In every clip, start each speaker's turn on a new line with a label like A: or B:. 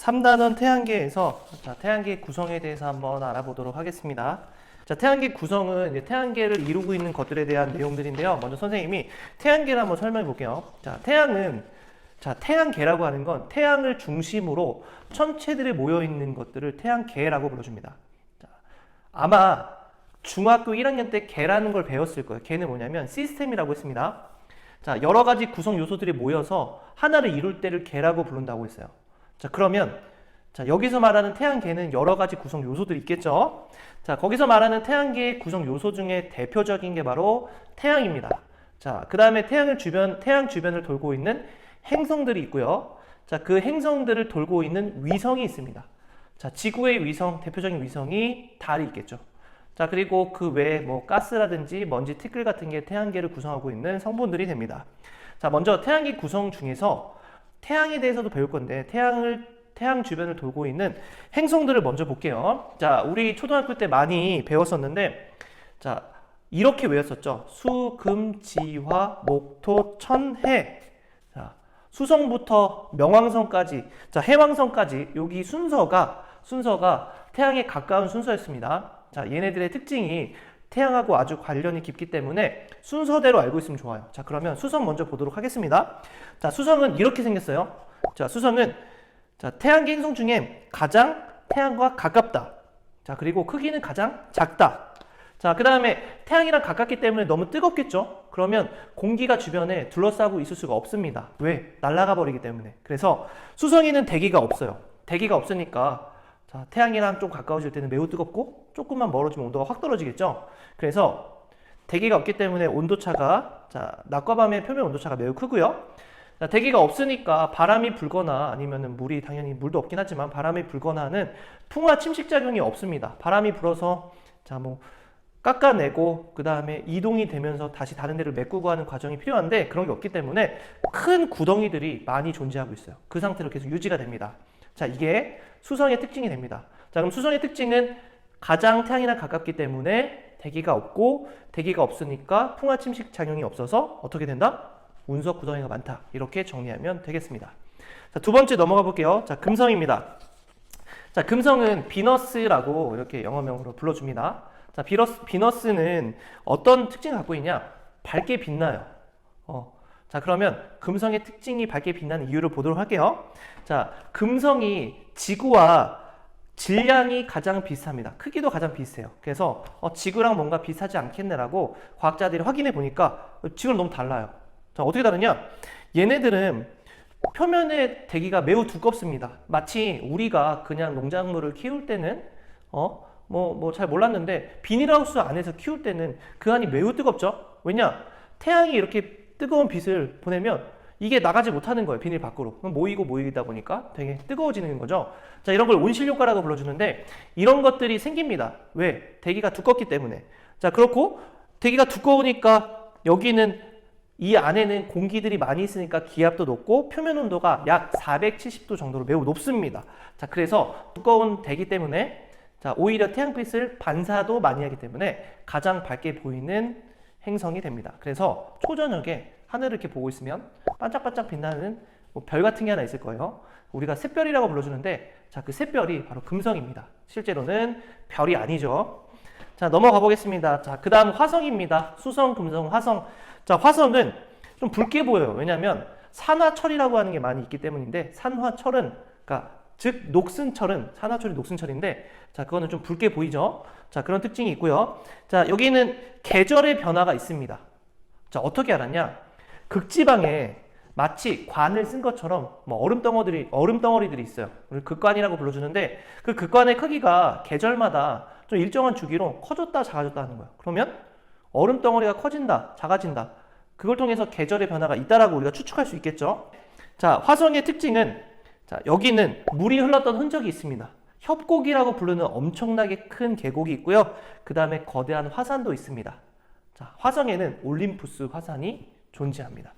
A: 3단원 태양계에서 태양계 구성에 대해서 한번 알아보도록 하겠습니다. 태양계 구성은 이제 태양계를 이루고 있는 것들에 대한 내용들인데요. 먼저 선생님이 태양계를 한번 설명해 볼게요. 태양계라고 하는 건 태양을 중심으로 천체들이 모여 있는 것들을 태양계라고 불러줍니다. 아마 중학교 1학년 때 계라는 걸 배웠을 거예요. 계는 뭐냐면 시스템이라고 했습니다. 여러 가지 구성 요소들이 모여서 하나를 이룰 때를 계라고 부른다고 했어요. 그러면 여기서 말하는 태양계는 여러 가지 구성 요소들이 있겠죠. 거기서 말하는 태양계의 구성 요소 중에 대표적인 게 바로 태양입니다. 그 다음에 태양 주변을 돌고 있는 행성들이 있고요. 그 행성들을 돌고 있는 위성이 있습니다. 지구의 위성, 대표적인 위성이 달이 있겠죠. 그리고 그 외에 뭐 가스라든지 먼지, 티끌 같은 게 태양계를 구성하고 있는 성분들이 됩니다. 먼저 태양계 구성 중에서 태양에 대해서도 배울 건데 태양 주변을 돌고 있는 행성들을 먼저 볼게요. 우리 초등학교 때 많이 배웠었는데 이렇게 외웠었죠. 수, 금, 지, 화, 목, 토, 천, 해. 수성부터 명왕성까지, 해왕성까지 여기 순서가 태양에 가까운 순서였습니다. 얘네들의 특징이 태양하고 아주 관련이 깊기 때문에 순서대로 알고 있으면 좋아요. 그러면 수성 먼저 보도록 하겠습니다. 수성은 이렇게 생겼어요. 수성은 태양계 행성 중에 가장 태양과 가깝다. 그리고 크기는 가장 작다. 그 다음에 태양이랑 가깝기 때문에 너무 뜨겁겠죠? 그러면 공기가 주변에 둘러싸고 있을 수가 없습니다. 왜? 날아가 버리기 때문에. 그래서 수성에는 대기가 없어요. 대기가 없으니까 태양이랑 좀 가까워질 때는 매우 뜨겁고 조금만 멀어지면 온도가 확 떨어지겠죠? 그래서 대기가 없기 때문에 온도차가 낮과 밤의 표면 온도차가 매우 크고요. 대기가 없으니까 바람이 불거나 아니면은 당연히 물도 없긴 하지만 바람이 불거나 하는 풍화 침식 작용이 없습니다. 바람이 불어서 깎아내고 그 다음에 이동이 되면서 다시 다른 데를 메꾸고 하는 과정이 필요한데 그런 게 없기 때문에 큰 구덩이들이 많이 존재하고 있어요. 그 상태로 계속 유지가 됩니다. 이게 수성의 특징이 됩니다. 그럼 수성의 특징은 가장 태양이랑 가깝기 때문에 대기가 없고 대기가 없으니까 풍화 침식 작용이 없어서 어떻게 된다? 운석 구덩이가 많다. 이렇게 정리하면 되겠습니다. 두 번째 넘어가 볼게요. 금성입니다. 금성은 비너스라고 이렇게 영어명으로 불러줍니다. 비너스는 어떤 특징을 갖고 있냐? 밝게 빛나요. 그러면 금성의 특징이 밝게 빛나는 이유를 보도록 할게요. 금성이 지구와 질량이 가장 비슷합니다. 크기도 가장 비슷해요. 그래서 지구랑 뭔가 비슷하지 않겠네라고 과학자들이 확인해 보니까 지구랑 너무 달라요. 어떻게 다르냐? 얘네들은 표면의 대기가 매우 두껍습니다. 마치 우리가 그냥 농작물을 키울 때는 잘 몰랐는데 비닐하우스 안에서 키울 때는 그 안이 매우 뜨겁죠? 왜냐? 태양이 이렇게 뜨거운 빛을 보내면 이게 나가지 못하는 거예요. 비닐 밖으로. 모이다 보니까 되게 뜨거워지는 거죠. 이런 걸 온실효과라고 불러주는데 이런 것들이 생깁니다. 왜? 대기가 두껍기 때문에. 그렇고 대기가 두꺼우니까 여기는 이 안에는 공기들이 많이 있으니까 기압도 높고 표면 온도가 약 470도 정도로 매우 높습니다. 그래서 두꺼운 대기 때문에 오히려 태양빛을 반사도 많이 하기 때문에 가장 밝게 보이는 행성이 됩니다. 그래서 초저녁에 하늘을 이렇게 보고 있으면 반짝반짝 빛나는 별 같은 게 하나 있을 거예요. 우리가 샛별이라고 불러주는데 그 샛별이 바로 금성입니다. 실제로는 별이 아니죠. 넘어가 보겠습니다. 그 다음 화성입니다. 수성, 금성, 화성. 화성은 좀 붉게 보여요. 왜냐하면 산화철이라고 하는 게 많이 있기 때문인데 산화철은 즉 녹슨철은 산화철이 녹슨철인데 그거는 좀 붉게 보이죠. 그런 특징이 있고요. 여기는 계절의 변화가 있습니다. 어떻게 알았냐? 극지방에 마치 관을 쓴 것처럼 얼음 덩어리들이 있어요. 우리 극관이라고 불러주는데 그 극관의 크기가 계절마다 좀 일정한 주기로 커졌다 작아졌다 하는 거예요. 그러면 얼음 덩어리가 커진다, 작아진다. 그걸 통해서 계절의 변화가 있다라고 우리가 추측할 수 있겠죠. 화성의 특징은 여기는 물이 흘렀던 흔적이 있습니다. 협곡이라고 부르는 엄청나게 큰 계곡이 있고요. 그 다음에 거대한 화산도 있습니다. 화성에는 올림푸스 화산이 존재합니다.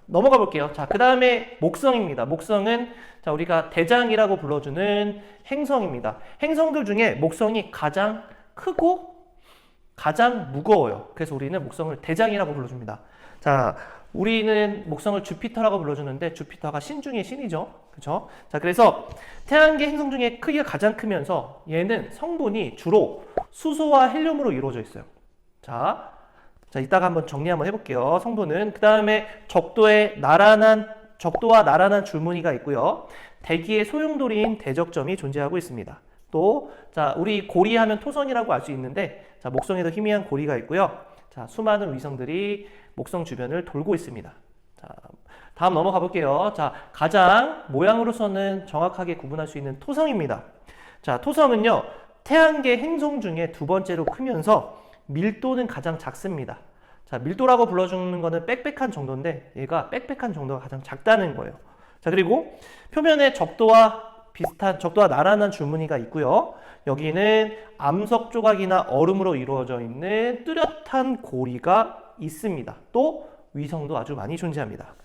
A: 넘어가 볼게요. 그 다음에 목성입니다. 목성은 우리가 대장이라고 불러주는 행성입니다. 행성들 중에 목성이 가장 크고 가장 무거워요. 그래서 우리는 목성을 대장이라고 불러줍니다. 우리는 목성을 주피터라고 불러주는데 주피터가 신 중의 신이죠. 그렇죠? 자, 그래서 태양계 행성 중에 크기가 가장 크면서 얘는 성분이 주로 수소와 헬륨으로 이루어져 있어요. 자, 이따가 한번 정리 한번 해볼게요. 성분은 그 다음에 적도와 나란한 줄무늬가 있고요. 대기의 소용돌이인 대적점이 존재하고 있습니다. 또, 자, 우리 고리하면 토성이라고 알 수 있는데, 자, 목성에도 희미한 고리가 있고요. 자, 수많은 위성들이 목성 주변을 돌고 있습니다. 자, 다음 넘어가 볼게요. 자, 가장 모양으로서는 정확하게 구분할 수 있는 토성입니다. 자, 토성은요, 태양계 행성 중에 두 번째로 크면서 밀도는 가장 작습니다. 자, 밀도라고 불러주는 거는 빽빽한 정도인데 얘가 빽빽한 정도가 가장 작다는 거예요. 자, 그리고 표면에 적도와 나란한 줄무늬가 있고요. 여기는 암석 조각이나 얼음으로 이루어져 있는 뚜렷한 고리가 있습니다. 또 위성도 아주 많이 존재합니다.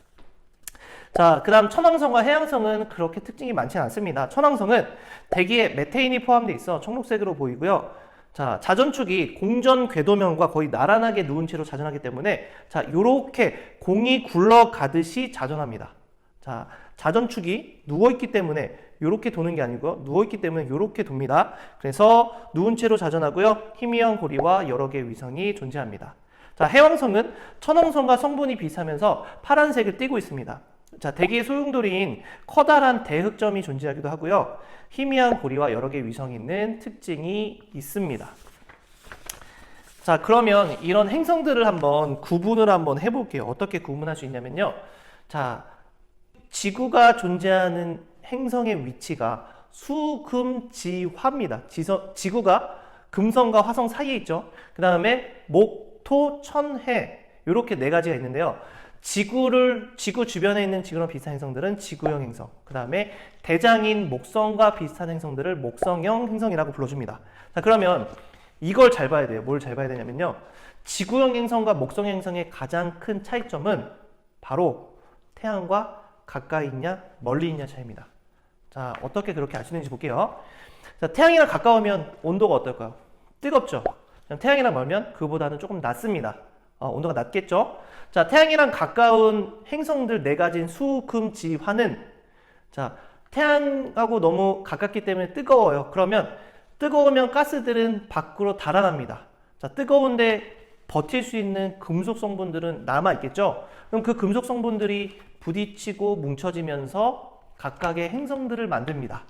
A: 자, 그 다음 천왕성과 해왕성은 그렇게 특징이 많지 않습니다. 천왕성은 대기에 메테인이 포함되어 있어 청록색으로 보이고요. 자, 자전축이 공전 궤도면과 거의 나란하게 누운 채로 자전하기 때문에 자, 요렇게 공이 굴러가듯이 자전합니다. 자, 자전축이 누워있기 때문에 요렇게 도는 게 아니고요. 누워있기 때문에 요렇게 돕니다. 그래서 누운 채로 자전하고요. 희미한 고리와 여러 개의 위성이 존재합니다. 자, 해왕성은 천왕성과 성분이 비슷하면서 파란색을 띠고 있습니다. 자, 대기의 소용돌이인 커다란 대흑점이 존재하기도 하고요. 희미한 고리와 여러 개의 위성이 있는 특징이 있습니다. 자, 그러면 이런 행성들을 한번 구분을 한번 해볼게요. 어떻게 구분할 수 있냐면요. 자, 지구가 존재하는 행성의 위치가 수금지화입니다. 지구가 금성과 화성 사이에 있죠. 그 다음에 목, 토, 천, 해 이렇게 네 가지가 있는데요. 지구 주변에 있는 지구랑 비슷한 행성들은 지구형 행성, 그 다음에 대장인 목성과 비슷한 행성들을 목성형 행성이라고 불러줍니다. 자, 그러면 이걸 잘 봐야 돼요. 뭘 잘 봐야 되냐면요. 지구형 행성과 목성형 행성의 가장 큰 차이점은 바로 태양과 가까이 있냐 멀리 있냐 차이입니다. 자, 어떻게 그렇게 알 수 있는지 볼게요. 자, 태양이랑 가까우면 온도가 어떨까요? 뜨겁죠? 태양이랑 멀면 그보다는 조금 낮습니다. 온도가 낮겠죠? 자, 태양이랑 가까운 행성들 네 가지인 수, 금, 지, 화는 자, 태양하고 너무 가깝기 때문에 뜨거워요. 그러면 뜨거우면 가스들은 밖으로 달아납니다. 자, 뜨거운데 버틸 수 있는 금속 성분들은 남아 있겠죠? 그럼 그 금속 성분들이 부딪히고 뭉쳐지면서 각각의 행성들을 만듭니다.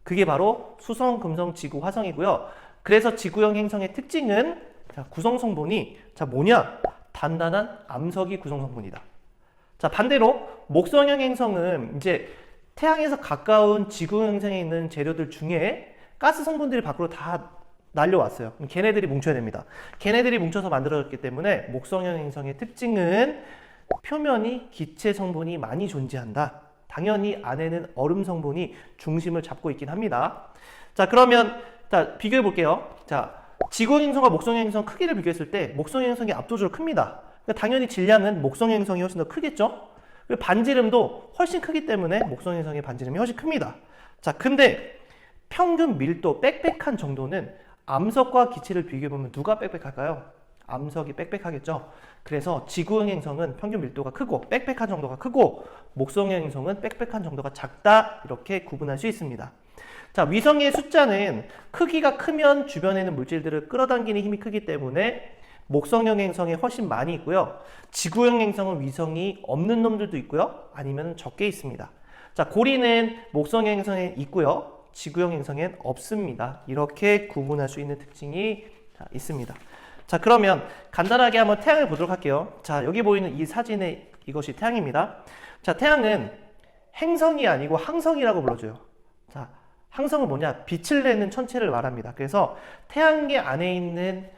A: 그게 바로 수성, 금성, 지구, 화성이고요. 그래서 지구형 행성의 특징은 자, 구성 성분이 자, 뭐냐? 단단한 암석이 구성 성분이다. 자, 반대로 목성형 행성은 이제 태양에서 가까운 지구형 행성에 있는 재료들 중에 가스 성분들이 밖으로 다 날려왔어요. 그럼 걔네들이 뭉쳐야 됩니다. 걔네들이 뭉쳐서 만들어졌기 때문에 목성형 행성의 특징은 표면이 기체 성분이 많이 존재한다. 당연히 안에는 얼음 성분이 중심을 잡고 있긴 합니다. 자, 그러면 자, 비교해 볼게요. 자, 지구형 행성과 목성형 행성 크기를 비교했을 때 목성형 행성이 압도적으로 큽니다. 그러니까 당연히 질량은 목성형 행성이 훨씬 더 크겠죠? 그리고 반지름도 훨씬 크기 때문에 목성형 행성의 반지름이 훨씬 큽니다. 자, 근데 평균 밀도 빽빽한 정도는 암석과 기체를 비교해보면 누가 빽빽할까요? 암석이 빽빽하겠죠? 그래서 지구형 행성은 평균 밀도가 크고 빽빽한 정도가 크고 목성형 행성은 빽빽한 정도가 작다, 이렇게 구분할 수 있습니다. 자, 위성의 숫자는 크기가 크면 주변에 있는 물질들을 끌어당기는 힘이 크기 때문에 목성형 행성에 훨씬 많이 있고요. 지구형 행성은 위성이 없는 놈들도 있고요. 아니면 적게 있습니다. 자, 고리는 목성형 행성에 있고요. 지구형 행성엔 없습니다. 이렇게 구분할 수 있는 특징이 있습니다. 자, 그러면 간단하게 한번 태양을 보도록 할게요. 자, 여기 보이는 이 사진의 이것이 태양입니다. 자, 태양은 행성이 아니고 항성이라고 불러줘요. 자, 항성은 뭐냐? 빛을 내는 천체를 말합니다. 그래서 태양계 안에 있는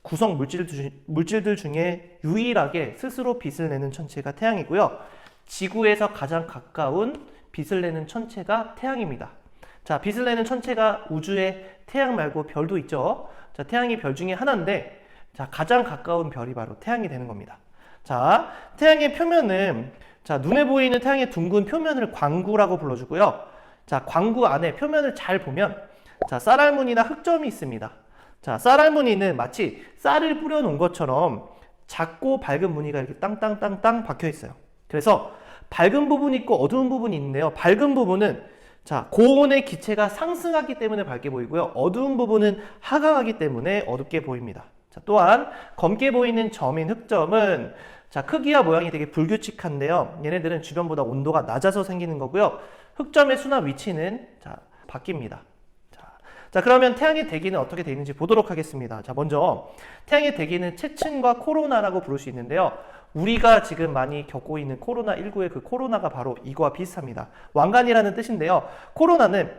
A: 구성 물질들 중에 유일하게 스스로 빛을 내는 천체가 태양이고요. 지구에서 가장 가까운 빛을 내는 천체가 태양입니다. 자, 빛을 내는 천체가 우주에 태양 말고 별도 있죠. 자, 태양이 별 중에 하나인데 자, 가장 가까운 별이 바로 태양이 되는 겁니다. 자, 태양의 표면은 자, 눈에 보이는 태양의 둥근 표면을 광구라고 불러주고요. 자, 광구 안에 표면을 잘 보면 자, 쌀알무늬나 흑점이 있습니다. 자, 쌀알무늬는 마치 쌀을 뿌려놓은 것처럼 작고 밝은 무늬가 이렇게 땅땅땅땅 박혀 있어요. 그래서 밝은 부분이 있고 어두운 부분이 있는데요. 밝은 부분은 자, 고온의 기체가 상승하기 때문에 밝게 보이고요. 어두운 부분은 하강하기 때문에 어둡게 보입니다. 자, 또한 검게 보이는 점인 흑점은 자, 크기와 모양이 되게 불규칙한데요. 얘네들은 주변보다 온도가 낮아서 생기는 거고요. 흑점의 수나 위치는 자, 바뀝니다. 자, 그러면 태양의 대기는 어떻게 되어 있는지 보도록 하겠습니다. 자, 먼저 태양의 대기는 체층과 코로나라고 부를 수 있는데요. 우리가 지금 많이 겪고 있는 코로나19의 그 코로나가 바로 이거와 비슷합니다. 왕관이라는 뜻인데요. 코로나는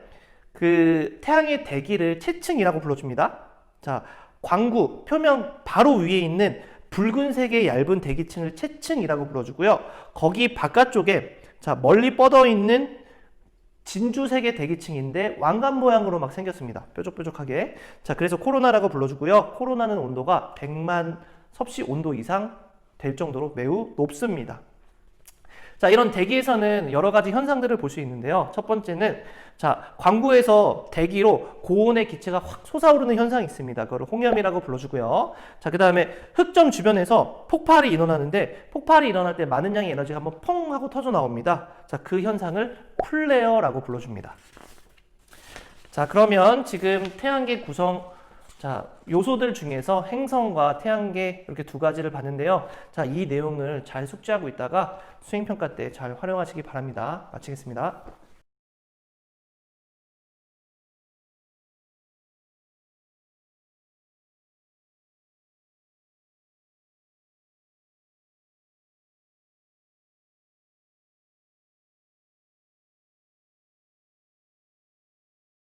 A: 그 태양의 대기를 체층이라고 불러줍니다. 자, 광구 표면 바로 위에 있는 붉은색의 얇은 대기층을 체층이라고 불러주고요. 거기 바깥쪽에 자, 멀리 뻗어 있는 진주색의 대기층인데 왕관 모양으로 막 생겼습니다. 뾰족뾰족하게. 자, 그래서 코로나라고 불러주고요. 코로나는 온도가 100만 섭씨 온도 이상 될 정도로 매우 높습니다. 자, 이런 대기에서는 여러 가지 현상들을 볼 수 있는데요. 첫 번째는 자, 광구에서 대기로 고온의 기체가 확 솟아오르는 현상이 있습니다. 그걸 홍염이라고 불러주고요. 자, 그 다음에 흑점 주변에서 폭발이 일어나는데 폭발이 일어날 때 많은 양의 에너지가 한번 펑 하고 터져 나옵니다. 자, 그 현상을 플레어라고 불러줍니다. 자, 그러면 지금 태양계 구성 자, 요소들 중에서 행성과 태양계 이렇게 두 가지를 봤는데요. 자, 이 내용을 잘 숙지하고 있다가 수행평가 때 잘 활용하시기 바랍니다. 마치겠습니다.